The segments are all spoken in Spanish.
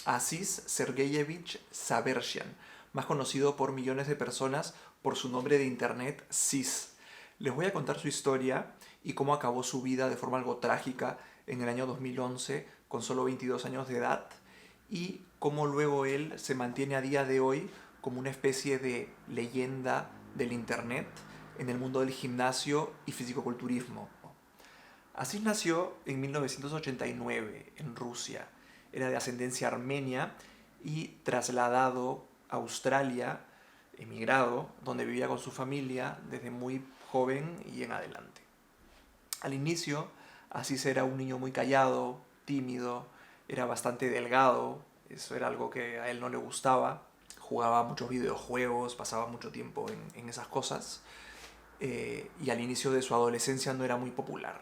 Aziz Sergeyevich Sabershian, más conocido por millones de personas por su nombre de internet Sis. Les voy a contar su historia y cómo acabó su vida de forma algo trágica en el año 2011 con solo 22 años de edad y cómo luego él se mantiene a día de hoy como una especie de leyenda del internet en el mundo del gimnasio y fisicoculturismo. Aziz nació en 1989 en Rusia. Era de ascendencia armenia y trasladado a Australia, emigrado, donde vivía con su familia desde muy joven y en adelante. Al inicio, Aziz era un niño muy callado, tímido, era bastante delgado, eso era algo que a él no le gustaba. Jugaba muchos videojuegos, pasaba mucho tiempo en esas cosas. Y al inicio de su adolescencia no era muy popular.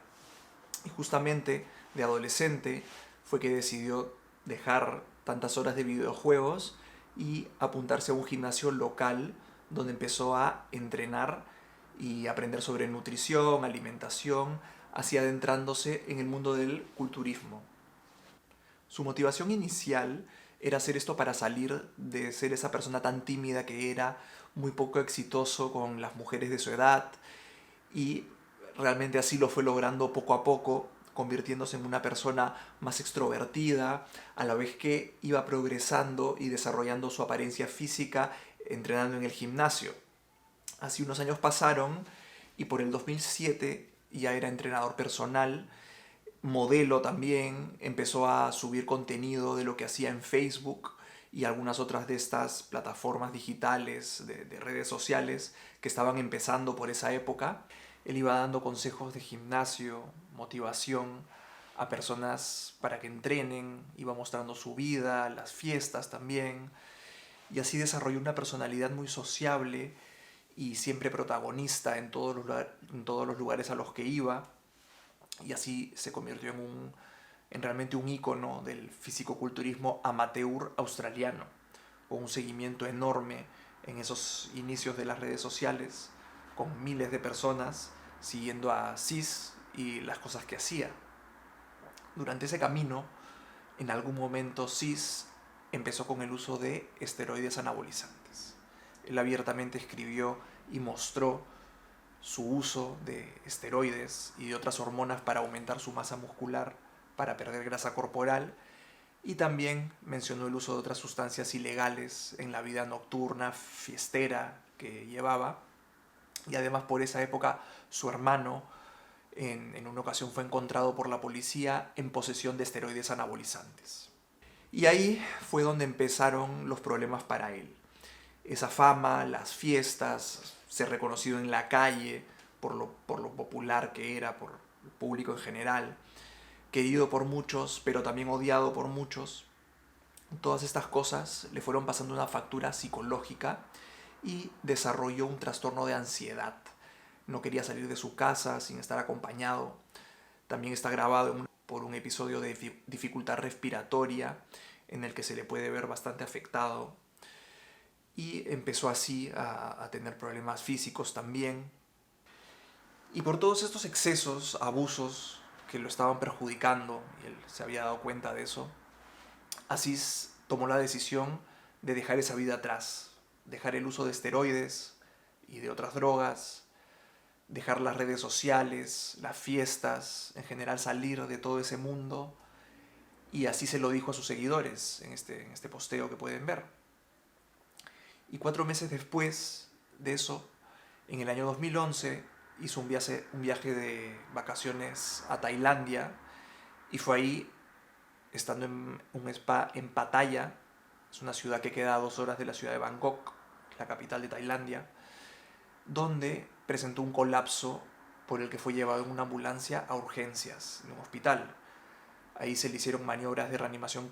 Y justamente de adolescente fue que decidió dejar tantas horas de videojuegos y apuntarse a un gimnasio local donde empezó a entrenar y aprender sobre nutrición, alimentación, así adentrándose en el mundo del culturismo. Su motivación inicial era hacer esto para salir de ser esa persona tan tímida que era, muy poco exitoso con las mujeres de su edad, y realmente así lo fue logrando poco a poco, convirtiéndose en una persona más extrovertida, a la vez que iba progresando y desarrollando su apariencia física entrenando en el gimnasio. Así unos años pasaron y por el 2007 ya era entrenador personal, modelo también, empezó a subir contenido de lo que hacía en Facebook y algunas otras de estas plataformas digitales, de redes sociales que estaban empezando por esa época. Él iba dando consejos de gimnasio, motivación a personas para que entrenen, iba mostrando su vida, las fiestas también, y así desarrolló una personalidad muy sociable y siempre protagonista en todos los lugares a los que iba, y así se convirtió en realmente un ícono del fisicoculturismo amateur australiano, con un seguimiento enorme en esos inicios de las redes sociales, con miles de personas siguiendo a Sis y las cosas que hacía. Durante ese camino, en algún momento Sis empezó con el uso de esteroides anabolizantes. Él abiertamente escribió y mostró su uso de esteroides y de otras hormonas para aumentar su masa muscular, para perder grasa corporal, y también mencionó el uso de otras sustancias ilegales en la vida nocturna, fiestera que llevaba. Y además por esa época su hermano en una ocasión fue encontrado por la policía en posesión de esteroides anabolizantes. Y ahí fue donde empezaron los problemas para él. Esa fama, las fiestas, ser reconocido en la calle por lo popular que era, por el público en general, querido por muchos, pero también odiado por muchos. Todas estas cosas le fueron pasando una factura psicológica y desarrolló un trastorno de ansiedad. No quería salir de su casa sin estar acompañado. También está grabado por un episodio de dificultad respiratoria en el que se le puede ver bastante afectado. Y empezó así a tener problemas físicos también. Y por todos estos excesos, abusos que lo estaban perjudicando, y él se había dado cuenta de eso, Aziz tomó la decisión de dejar esa vida atrás, dejar el uso de esteroides y de otras drogas, dejar las redes sociales, las fiestas, en general salir de todo ese mundo, y así se lo dijo a sus seguidores en este posteo que pueden ver. Y 4 meses después de eso, en el año 2011, hizo un viaje de vacaciones a Tailandia y fue ahí, estando en un spa en Pattaya, es una ciudad que queda a 2 horas de la ciudad de Bangkok, la capital de Tailandia, donde presentó un colapso por el que fue llevado en una ambulancia a urgencias, en un hospital. Ahí se le hicieron maniobras de reanimación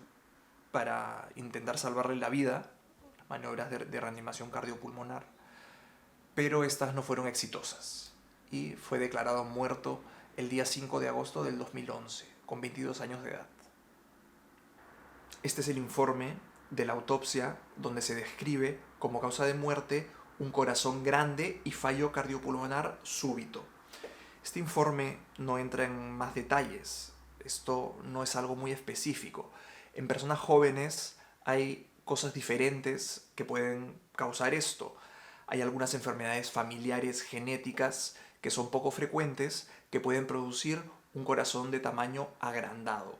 para intentar salvarle la vida, maniobras de reanimación cardiopulmonar, pero estas no fueron exitosas y fue declarado muerto el día 5 de agosto del 2011, con 22 años de edad. Este es el informe de la autopsia donde se describe como causa de muerte un corazón grande y fallo cardiopulmonar súbito. Este informe no entra en más detalles, esto no es algo muy específico. En personas jóvenes hay cosas diferentes que pueden causar esto. Hay algunas enfermedades familiares genéticas que son poco frecuentes que pueden producir un corazón de tamaño agrandado.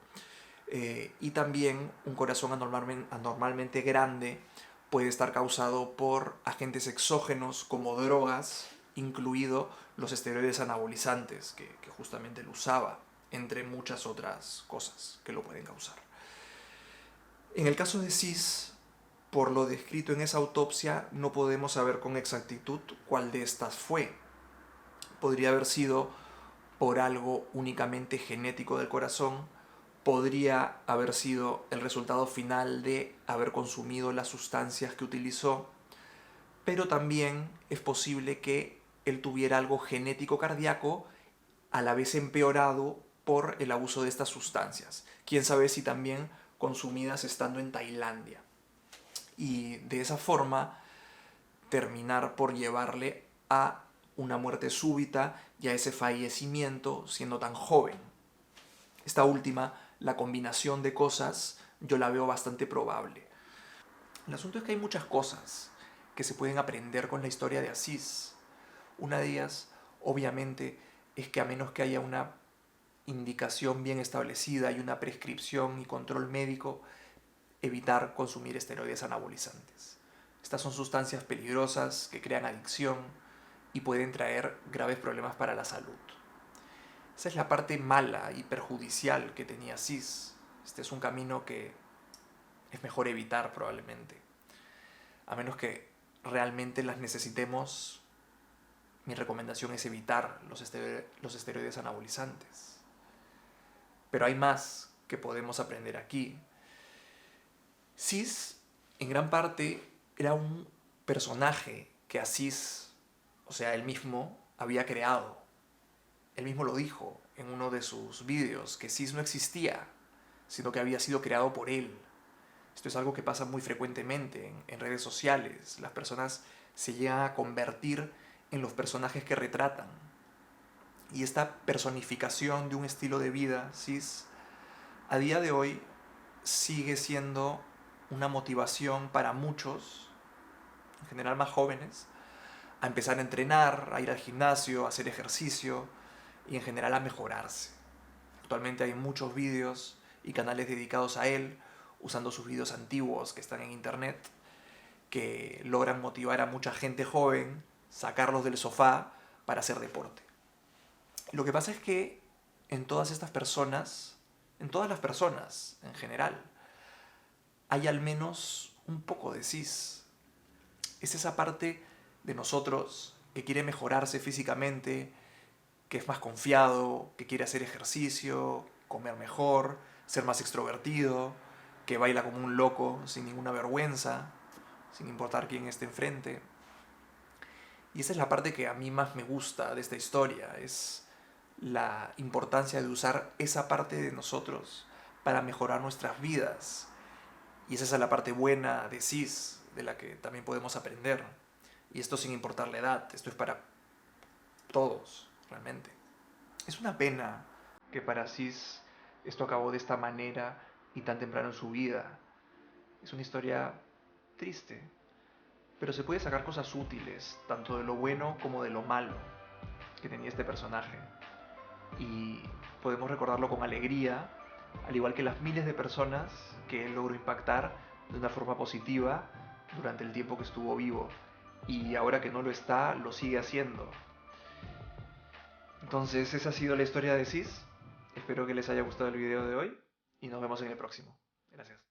Y también un corazón anormalmente grande puede estar causado por agentes exógenos como drogas, incluido los esteroides anabolizantes que justamente él usaba, entre muchas otras cosas que lo pueden causar. En el caso de Cis, por lo descrito en esa autopsia, no podemos saber con exactitud cuál de estas fue. Podría haber sido por algo únicamente genético del corazón, podría haber sido el resultado final de haber consumido las sustancias que utilizó, pero también es posible que él tuviera algo genético cardíaco a la vez empeorado por el abuso de estas sustancias. Quién sabe si también consumidas estando en Tailandia. Y de esa forma terminar por llevarle a una muerte súbita y a ese fallecimiento siendo tan joven. Esta última, la combinación de cosas, yo la veo bastante probable. El asunto es que hay muchas cosas que se pueden aprender con la historia de Aziz. Una de ellas, obviamente, es que a menos que haya una indicación bien establecida y una prescripción y control médico, evitar consumir esteroides anabolizantes. Estas son sustancias peligrosas que crean adicción y pueden traer graves problemas para la salud. Esa es la parte mala y perjudicial que tenía Cis. Este es un camino que es mejor evitar probablemente. A menos que realmente las necesitemos, mi recomendación es evitar los esteroides anabolizantes. Pero hay más que podemos aprender aquí. Cis, en gran parte, era un personaje que Aziz, o sea, él mismo, había creado. Él mismo lo dijo en uno de sus vídeos, que Cis no existía, sino que había sido creado por él. Esto es algo que pasa muy frecuentemente en redes sociales. Las personas se llegan a convertir en los personajes que retratan. Y esta personificación de un estilo de vida, Cis, a día de hoy sigue siendo una motivación para muchos, en general más jóvenes, a empezar a entrenar, a ir al gimnasio, a hacer ejercicio y en general a mejorarse. Actualmente hay muchos vídeos y canales dedicados a él, usando sus vídeos antiguos que están en internet, que logran motivar a mucha gente joven, sacarlos del sofá para hacer deporte. Lo que pasa es que en todas estas personas, en todas las personas en general, hay al menos un poco de Cis. Es esa parte de nosotros que quiere mejorarse físicamente, que es más confiado, que quiere hacer ejercicio, comer mejor, ser más extrovertido, que baila como un loco sin ninguna vergüenza, sin importar quién esté enfrente. Y esa es la parte que a mí más me gusta de esta historia, es la importancia de usar esa parte de nosotros para mejorar nuestras vidas. Y esa es la parte buena de Cis, de la que también podemos aprender. Y esto sin importar la edad, esto es para todos, realmente. Es una pena que para Cis esto acabó de esta manera y tan temprano en su vida. Es una historia triste, pero se puede sacar cosas útiles, tanto de lo bueno como de lo malo que tenía este personaje. Y podemos recordarlo con alegría, al igual que las miles de personas que él logró impactar de una forma positiva durante el tiempo que estuvo vivo. Y ahora que no lo está, lo sigue haciendo. Entonces, esa ha sido la historia de Cis. Espero que les haya gustado el video de hoy y nos vemos en el próximo. Gracias.